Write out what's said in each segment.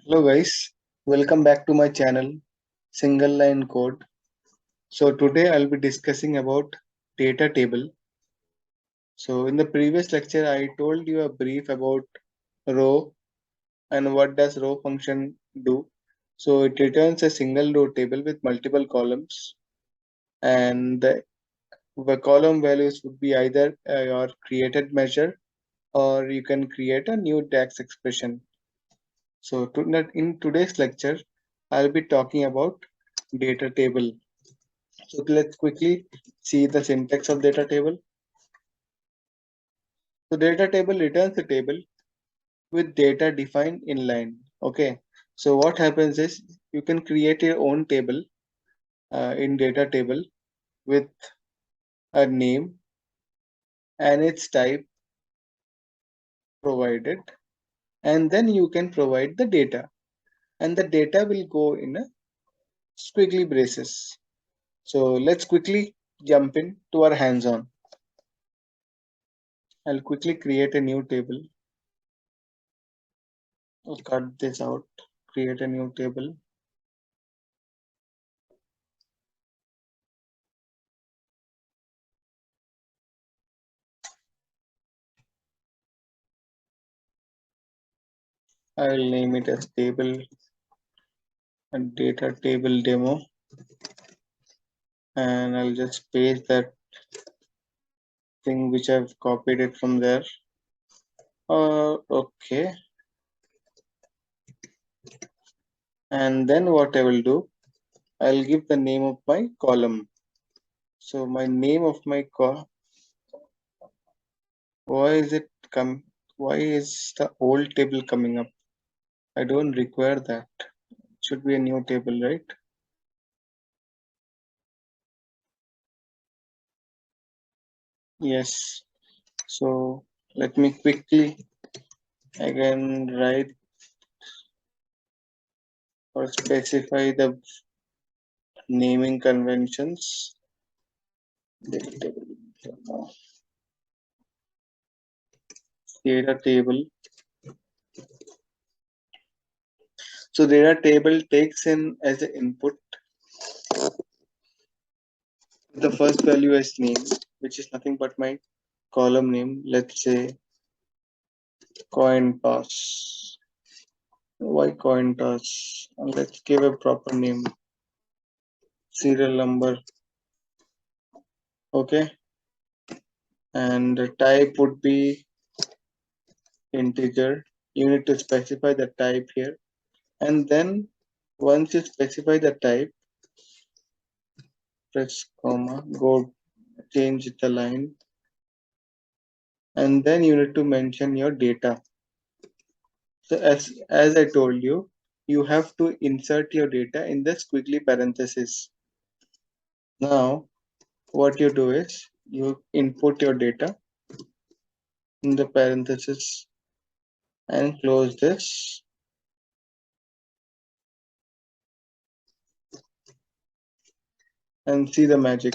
Hello guys, welcome back to my channel Single Line Code. So today I'll be discussing about data table. So in the previous lecture I told you a brief about row and what does row function do. So it returns a single row table with multiple columns, and the column values would be either your created measure or you can create a new DAX expression. So in today's lecture I'll be talking about data table. So let's quickly see the syntax of data table. So data table returns a table with data defined in line. Okay. So what happens is you can create your own table in data table with a name and its type provided, and then you can provide the data, and the data will go in a squiggly braces. So let's quickly jump in to our hands-on. I'll quickly create a new table. I'll cut this out, create a new table. I'll name it as table and data table demo, and I'll just paste that thing which I've copied it from there. Okay. And then what I will do, I'll give the name of my column. So my name of my why is it come? Why is the old table coming up? I don't require that. It should be a new table, right? Yes. So let me quickly again write or specify the naming conventions. Data table. So data table takes in as an input the first value as name, which is nothing but my column name. Let's say coin toss. Why coin toss? And let's give a proper name. Serial number. Okay. And the type would be integer. You need to specify the type here. And then once you specify the type, press comma, go change the line, and then you need to mention your data. So as I told you, you have to insert your data in the squiggly parenthesis. Now what you do is you input your data in the parenthesis and close this, and see the magic.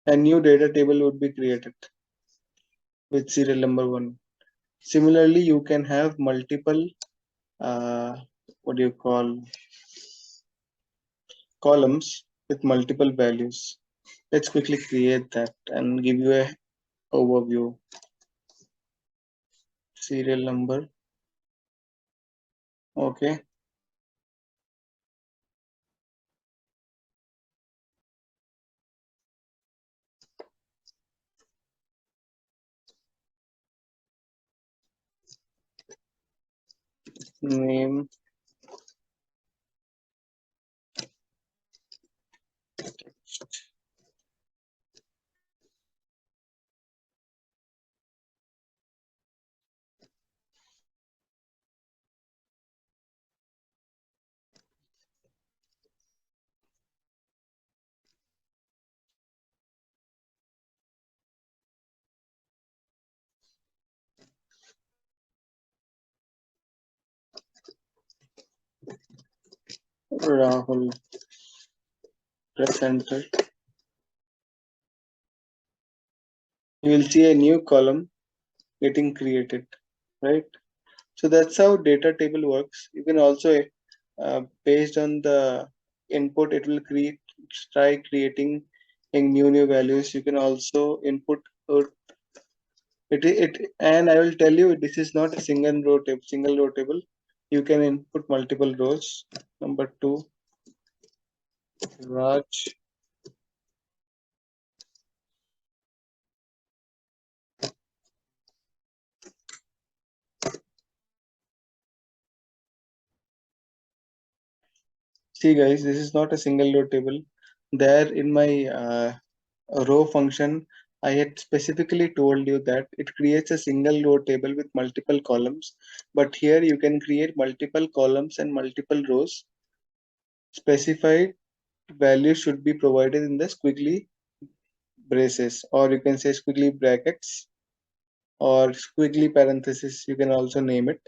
A new data table would be created with serial number 1. Similarly, you can have multiple what do you call columns with multiple values. Let's quickly create that and give you a overview. Serial number. Okay. Name. Rahul. Press enter. You will see a new column getting created, right? So that's how data table works. You can also, based on the input, it will try creating new values. You can also input uh, and I will tell you this is not a single row table. You can input multiple rows. Number two, Raj. See guys, this is not a single row table. There in my row function, I had specifically told you that it creates a single row table with multiple columns. But here you can create multiple columns and multiple rows. Specified values should be provided in the squiggly braces, or you can say squiggly brackets or squiggly parenthesis, you can also name it.